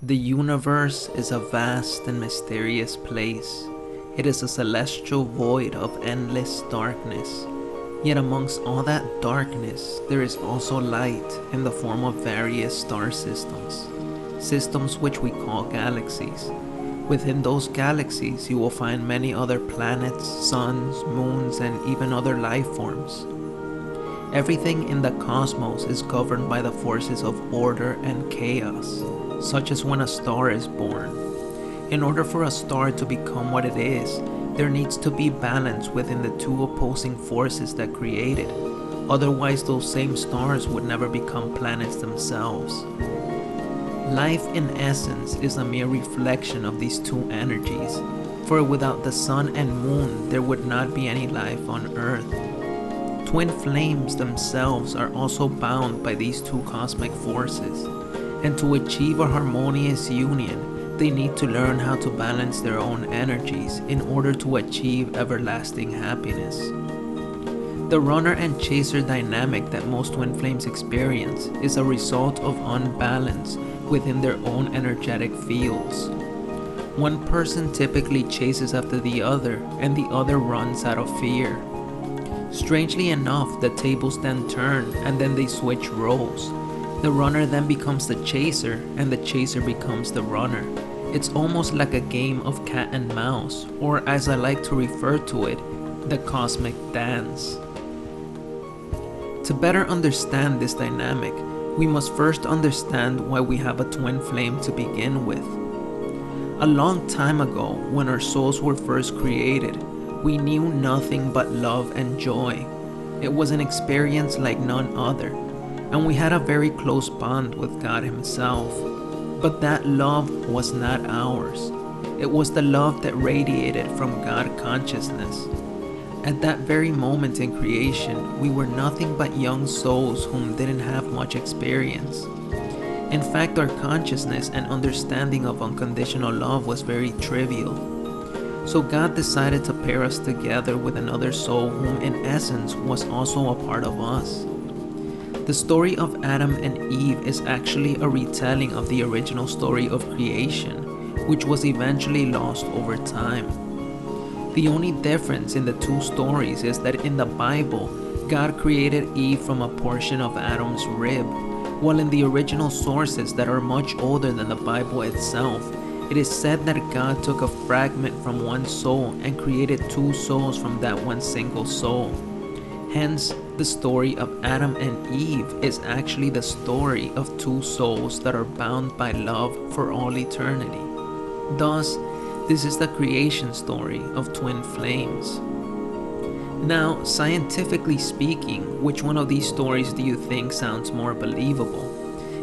The universe is a vast and mysterious place. It is a celestial void of endless darkness. Yet amongst all that darkness, there is also light in the form of various star systems. Systems which we call galaxies. Within those galaxies, you will find many other planets, suns, moons, and even other life forms. Everything in the cosmos is governed by the forces of order and chaos, such as when a star is born. In order for a star to become what it is, there needs to be balance within the two opposing forces that create it. Otherwise, those same stars would never become planets themselves. Life, in essence, is a mere reflection of these two energies, for without the sun and moon, there would not be any life on Earth. Twin flames themselves are also bound by these two cosmic forces, and to achieve a harmonious union, they need to learn how to balance their own energies in order to achieve everlasting happiness. The runner and chaser dynamic that most twin flames experience is a result of unbalance within their own energetic fields. One person typically chases after the other, and the other runs out of fear. Strangely enough, the tables then turn, and then they switch roles. The runner then becomes the chaser, and the chaser becomes the runner. It's almost like a game of cat and mouse, or as I like to refer to it, the cosmic dance. To better understand this dynamic, we must first understand why we have a twin flame to begin with. A long time ago, when our souls were first created, we knew nothing but love and joy. It was an experience like none other, and we had a very close bond with God Himself. But that love was not ours. It was the love that radiated from God consciousness. At that very moment in creation, we were nothing but young souls whom didn't have much experience. In fact, our consciousness and understanding of unconditional love was very trivial. So God decided to pair us together with another soul whom in essence was also a part of us. The story of Adam and Eve is actually a retelling of the original story of creation, which was eventually lost over time. The only difference in the two stories is that in the Bible, God created Eve from a portion of Adam's rib, while in the original sources that are much older than the Bible itself, it is said that God took a fragment from one soul and created two souls from that one single soul. Hence, the story of Adam and Eve is actually the story of two souls that are bound by love for all eternity. Thus, this is the creation story of twin flames. Now, scientifically speaking, which one of these stories do you think sounds more believable?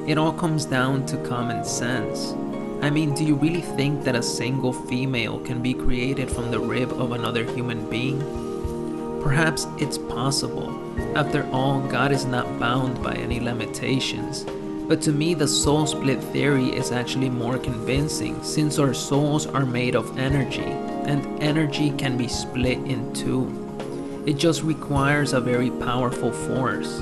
It all comes down to common sense. I mean, do you really think that a single female can be created from the rib of another human being? Perhaps it's possible. After all, God is not bound by any limitations. But to me, the soul split theory is actually more convincing, since our souls are made of energy, and energy can be split in two. It just requires a very powerful force.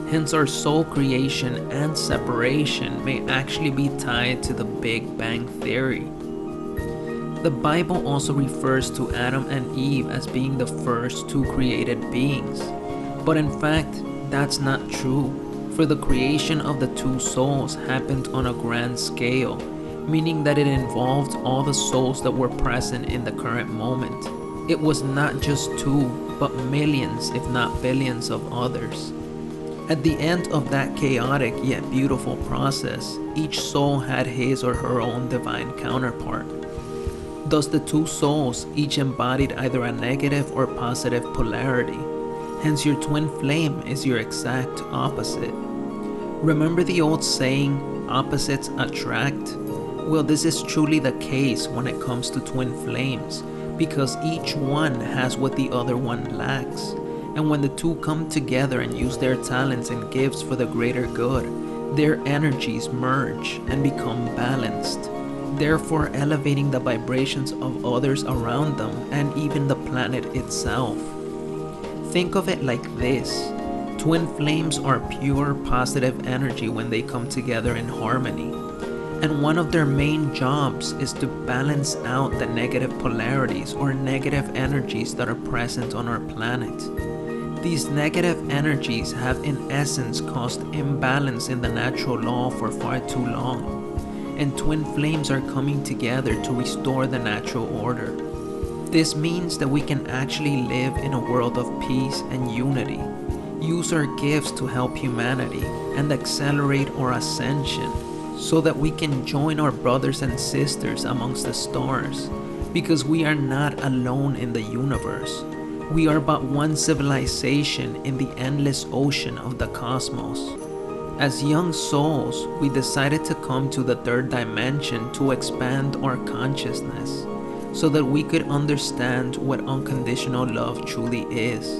Hence, our soul creation and separation may actually be tied to the Big Bang Theory. The Bible also refers to Adam and Eve as being the first two created beings. But in fact, that's not true, for the creation of the two souls happened on a grand scale, meaning that it involved all the souls that were present in the current moment. It was not just two, but millions, if not billions of others. At the end of that chaotic yet beautiful process, each soul had his or her own divine counterpart. Thus the two souls each embodied either a negative or positive polarity. Hence your twin flame is your exact opposite. Remember the old saying, opposites attract? Well, this is truly the case when it comes to twin flames, because each one has what the other one lacks. And when the two come together and use their talents and gifts for the greater good, their energies merge and become balanced, therefore elevating the vibrations of others around them and even the planet itself. Think of it like this. Twin flames are pure positive energy when they come together in harmony. And one of their main jobs is to balance out the negative polarities or negative energies that are present on our planet. These negative energies have in essence caused imbalance in the natural law for far too long, and twin flames are coming together to restore the natural order. This means that we can actually live in a world of peace and unity, use our gifts to help humanity, and accelerate our ascension so that we can join our brothers and sisters amongst the stars, because we are not alone in the universe. We are but one civilization in the endless ocean of the cosmos. As young souls, we decided to come to the third dimension to expand our consciousness so that we could understand what unconditional love truly is.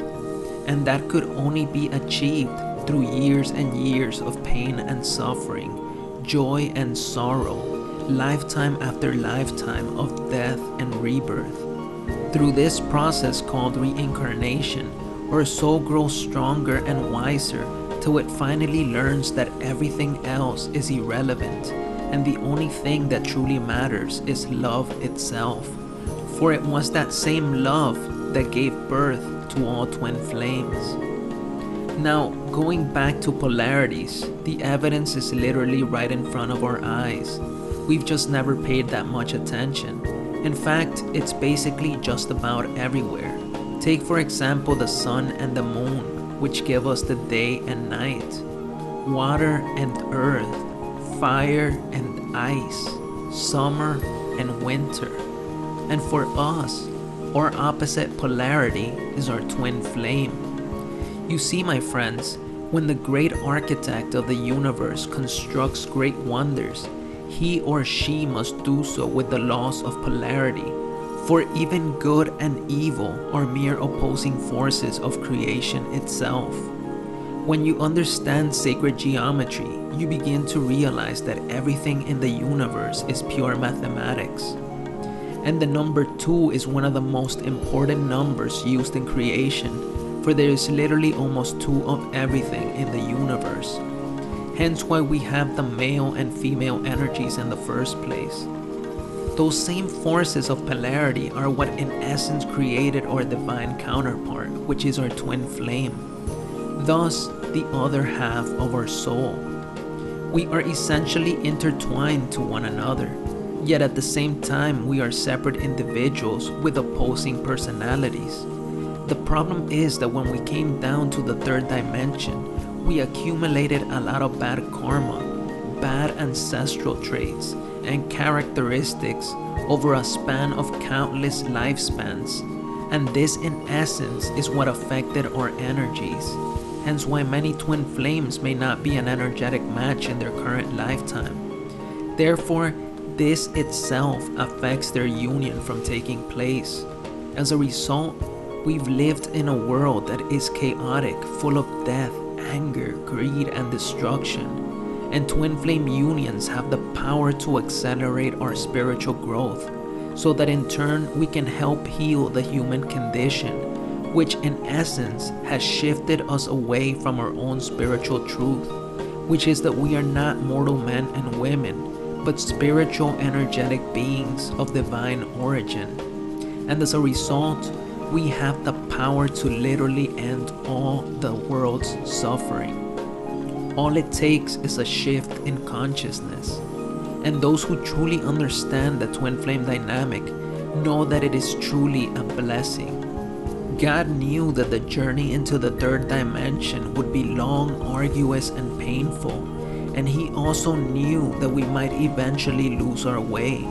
And that could only be achieved through years and years of pain and suffering, joy and sorrow, lifetime after lifetime of death and rebirth. Through this process called reincarnation, our soul grows stronger and wiser till it finally learns that everything else is irrelevant and the only thing that truly matters is love itself. For it was that same love that gave birth to all twin flames. Now, going back to polarities, the evidence is literally right in front of our eyes. We've just never paid that much attention. In fact, it's basically just about everywhere. Take for example the sun and the moon, which give us the day and night, water and earth, fire and ice, summer and winter. And for us, our opposite polarity is our twin flame. You see, my friends, when the great architect of the universe constructs great wonders, he or she must do so with the laws of polarity, for even good and evil are mere opposing forces of creation itself. When you understand sacred geometry, you begin to realize that everything in the universe is pure mathematics. And the number 2 is one of the most important numbers used in creation, for there is literally almost 2 of everything in the universe. Hence why we have the male and female energies in the first place. Those same forces of polarity are what in essence created our divine counterpart, which is our twin flame, thus the other half of our soul. We are essentially intertwined to one another, yet at the same time we are separate individuals with opposing personalities. The problem is that when we came down to the third dimension, we accumulated a lot of bad karma, bad ancestral traits, and characteristics over a span of countless lifespans, and this in essence is what affected our energies, hence why many twin flames may not be an energetic match in their current lifetime. Therefore, this itself affects their union from taking place. As a result, we've lived in a world that is chaotic, full of death, anger, greed, and destruction, and twin flame unions have the power to accelerate our spiritual growth, so that in turn we can help heal the human condition, which in essence has shifted us away from our own spiritual truth, which is that we are not mortal men and women, but spiritual energetic beings of divine origin. And as a result, we have the power to literally end all the world's suffering. All it takes is a shift in consciousness. And those who truly understand the twin flame dynamic know that it is truly a blessing. God knew that the journey into the third dimension would be long, arduous, and painful. And he also knew that we might eventually lose our way.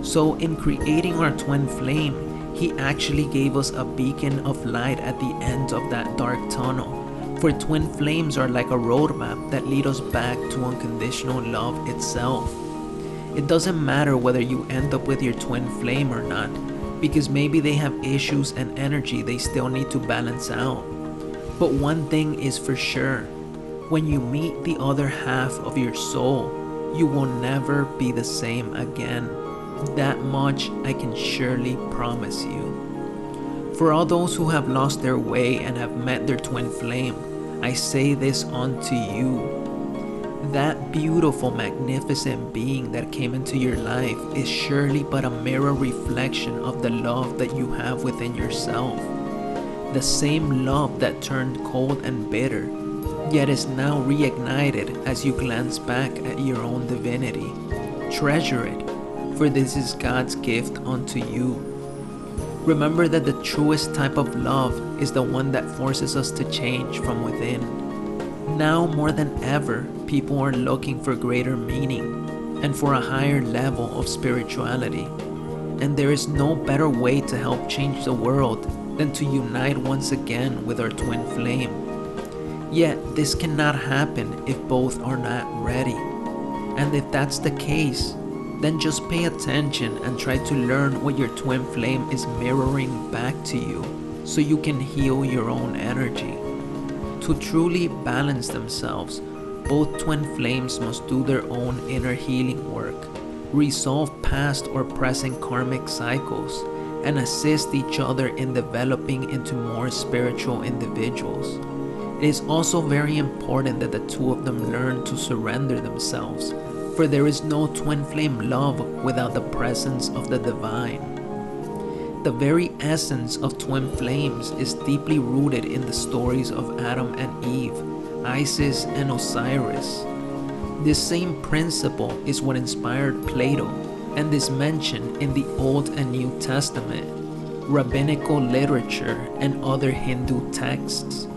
So in creating our twin flame, he actually gave us a beacon of light at the end of that dark tunnel. For twin flames are like a roadmap that lead us back to unconditional love itself. It doesn't matter whether you end up with your twin flame or not, because maybe they have issues and energy they still need to balance out. But one thing is for sure, when you meet the other half of your soul, you will never be the same again. That much I can surely promise you. For all those who have lost their way and have met their twin flame, I say this unto you. That beautiful, magnificent being that came into your life is surely but a mirror reflection of the love that you have within yourself. The same love that turned cold and bitter, yet is now reignited as you glance back at your own divinity. Treasure it, for this is God's gift unto you. Remember that the truest type of love is the one that forces us to change from within. Now more than ever, people are looking for greater meaning and for a higher level of spirituality. And there is no better way to help change the world than to unite once again with our twin flame. Yet this cannot happen if both are not ready. And if that's the case, then just pay attention and try to learn what your twin flame is mirroring back to you so you can heal your own energy. To truly balance themselves, both twin flames must do their own inner healing work, resolve past or present karmic cycles, and assist each other in developing into more spiritual individuals. It is also very important that the two of them learn to surrender themselves, for there is no twin flame love without the presence of the divine. The very essence of twin flames is deeply rooted in the stories of Adam and Eve, Isis and Osiris. This same principle is what inspired Plato and is mentioned in the Old and New Testament, rabbinical literature, and other Hindu texts.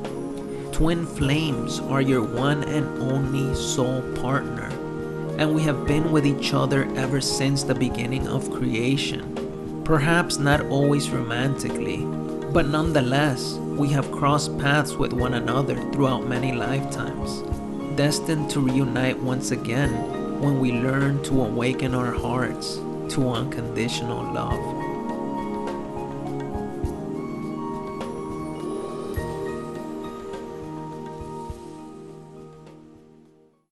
Twin flames are your one and only soul partner, and we have been with each other ever since the beginning of creation. Perhaps not always romantically, but nonetheless, we have crossed paths with one another throughout many lifetimes, destined to reunite once again when we learn to awaken our hearts to unconditional love.